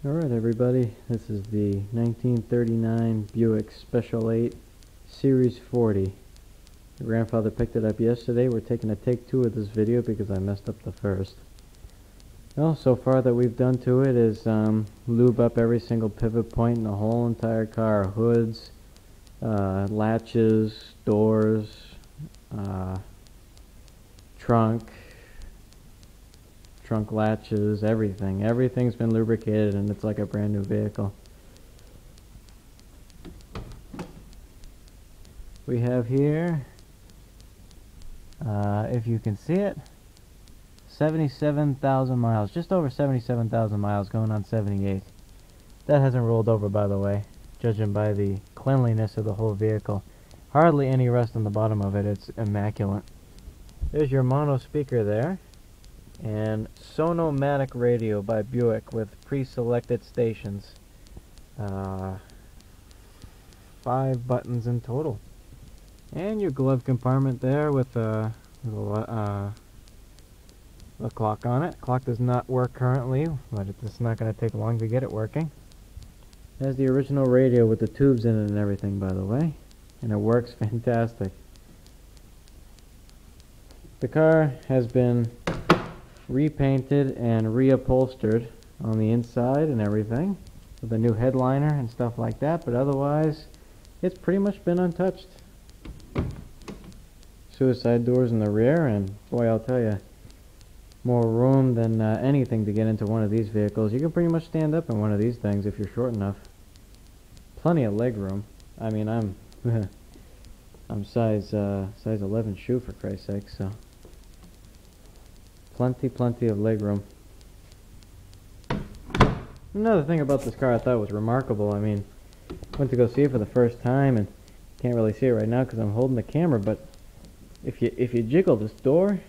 Alright everybody, this is the 1939 Buick Special 8 Series 40. My grandfather picked it up yesterday. We're taking a take 2 of this video because I messed up the first. Well, so far that we've done to it is lube up every single pivot point in the whole entire car. Hoods, latches, doors, trunk latches, everything. Everything's been lubricated and it's like a brand new vehicle. We have here, if you can see it, 77,000 miles, just over 77,000 miles, going on 78. That hasn't rolled over, by the way, judging by the cleanliness of the whole vehicle. Hardly any rust on the bottom of it. It's immaculate. There's your mono speaker there. And Sonomatic radio by Buick with pre-selected stations. 5 buttons in total. And your glove compartment there with a clock on it. Clock does not work currently, but it's not going to take long to get it working. It has the original radio with the tubes in it and everything, by the way. And it works fantastic. The car has been repainted and reupholstered on the inside and everything with a new headliner and stuff like that, but otherwise it's pretty much been untouched. Suicide doors in the rear, and boy, I'll tell you, more room than anything to get into one of these vehicles. You can pretty much stand up in one of these things if you're short enough. Plenty of leg room. I mean, I'm I'm size 11 shoe, for Christ's sake, so plenty of leg room. Another thing about this car I thought was remarkable. I mean, went to go see it for the first time, and can't really see it right now because I'm holding the camera, but if you jiggle this door,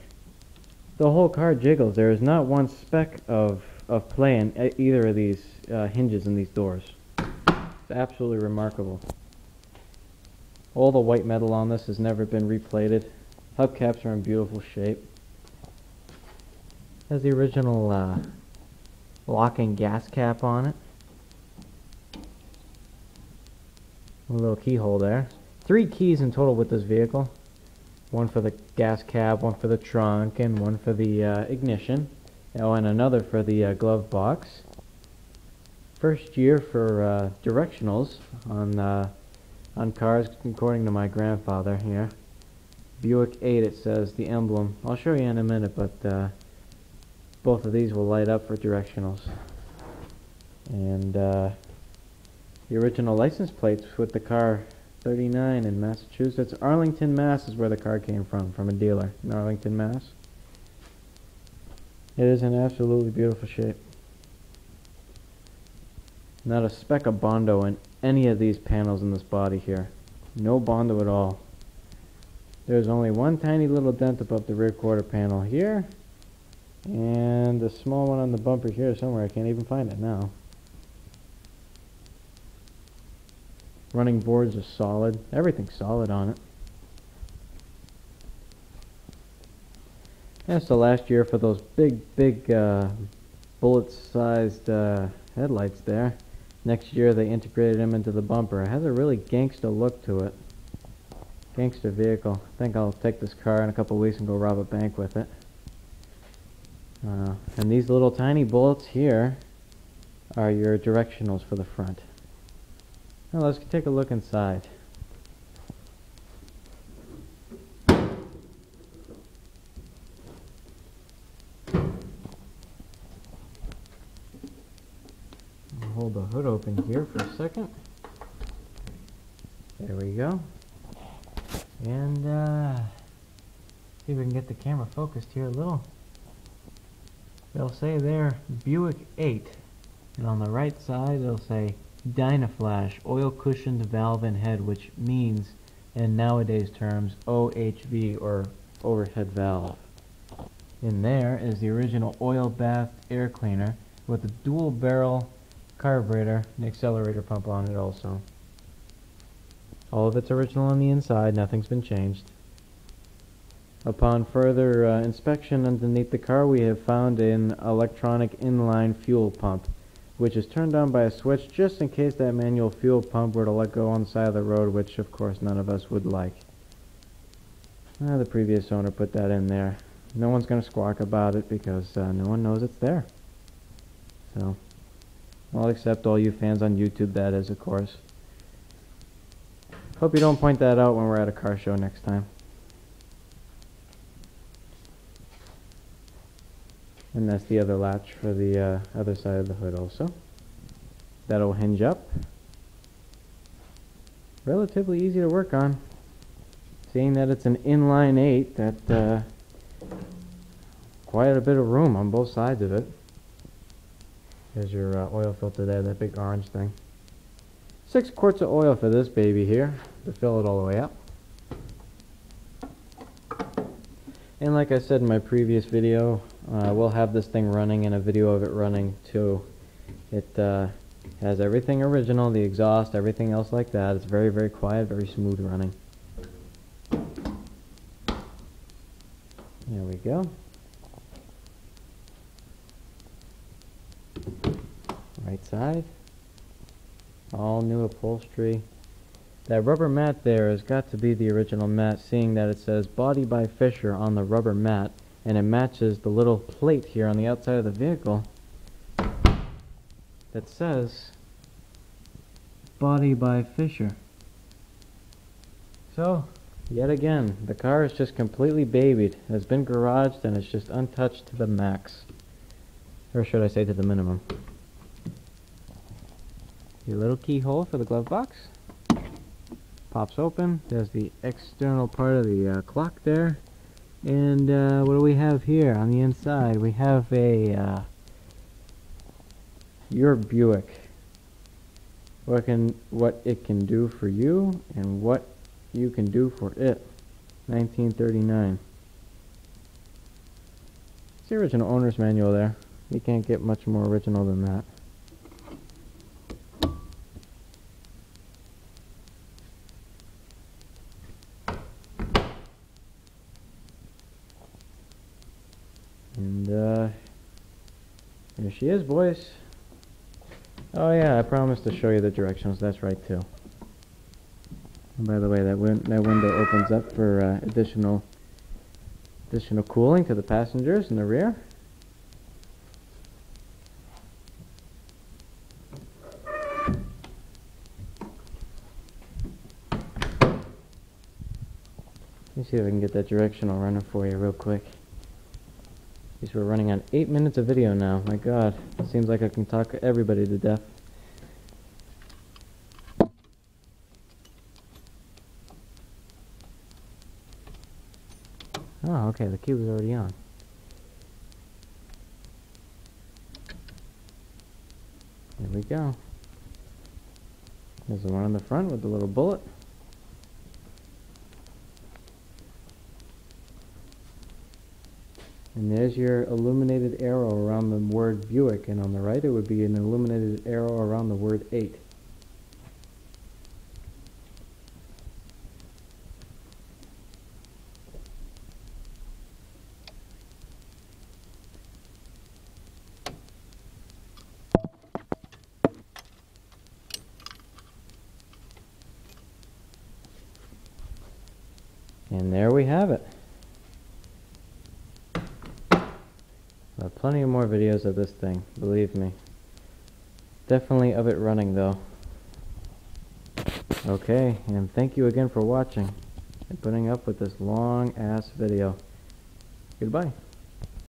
the whole car jiggles. There is not one speck of play in either of these hinges in these doors. It's absolutely remarkable. All the white metal on this has never been replated. Hubcaps are in beautiful shape. Has the original locking gas cap on it. A little keyhole there. 3 keys in total with this vehicle. One for the gas cap, one for the trunk, and one for the ignition. Oh, and another for the glove box. First year for directionals on cars, according to my grandfather here. Buick 8, it says, the emblem. I'll show you in a minute, but both of these will light up for directionals. And the original license plates with the car, 39 in Massachusetts. Arlington, Mass is where the car came from a dealer in Arlington, Mass. It is in absolutely beautiful shape. Not a speck of Bondo in any of these panels in this body here. No Bondo at all. There's only one tiny little dent above the rear quarter panel here, and a small one on the bumper here somewhere. I can't even find it now. Running boards are solid. Everything's solid on it. That's the last year for those big bullet-sized headlights there. Next year they integrated them into the bumper. It has a really gangster look to it. Gangster vehicle. I think I'll take this car in a couple weeks and go rob a bank with it. And these little tiny bullets here are your directionals for the front. Now let's take a look inside. I'll hold the hood open here for a second. There we go. And see if we can get the camera focused here a little. They'll say there Buick 8, and on the right side they'll say Dynaflash oil cushioned valve and head, which means in nowadays terms OHV, or overhead valve. In there is the original oil bath air cleaner with a dual barrel carburetor and accelerator pump on it also. All of it's original on the inside, nothing's been changed. Upon further inspection underneath the car, we have found an electronic inline fuel pump, which is turned on by a switch just in case that manual fuel pump were to let go on the side of the road, which of course none of us would like. The previous owner put that in there. No one's going to squawk about it because no one knows it's there. So, well, except all you fans on YouTube, that is, of course. Hope you don't point that out when we're at a car show next time. And that's the other latch for the other side of the hood also. That'll hinge up. Relatively easy to work on. Seeing that it's an inline 8, that quite a bit of room on both sides of it. There's your oil filter there, that big orange thing. 6 quarts of oil for this baby here to fill it all the way up. And like I said in my previous video, we'll have this thing running and a video of it running too. It has everything original, the exhaust, everything else like that. It's very, very quiet, very smooth running. There we go. Right side. All new upholstery. That rubber mat there has got to be the original mat, seeing that it says Body by Fisher on the rubber mat, and it matches the little plate here on the outside of the vehicle that says Body by Fisher. So, yet again, the car is just completely babied. It has been garaged and it's just untouched to the max. Or should I say to the minimum. Your little keyhole for the glove box. Pops open. There's the external part of the clock there. And what do we have here on the inside? We have a your Buick. What it can do for you and what you can do for it. 1939. It's the original owner's manual there. You can't get much more original than that. And there she is, boys. Oh yeah, I promised to show you the directionals. That's right too. And by the way, that window opens up for additional cooling to the passengers in the rear. Let me see if I can get that directional running for you real quick. Because we're running on 8 minutes of video now. My God, it seems like I can talk everybody to death. Oh, okay, the key was already on. There we go. There's the one on the front with the little bullet. And there's your illuminated arrow around the word Buick, and on the right it would be an illuminated arrow around the word 8. And there we have it. Plenty of more videos of this thing, believe me. Definitely of it running though. Okay, and thank you again for watching and putting up with this long ass video. Goodbye.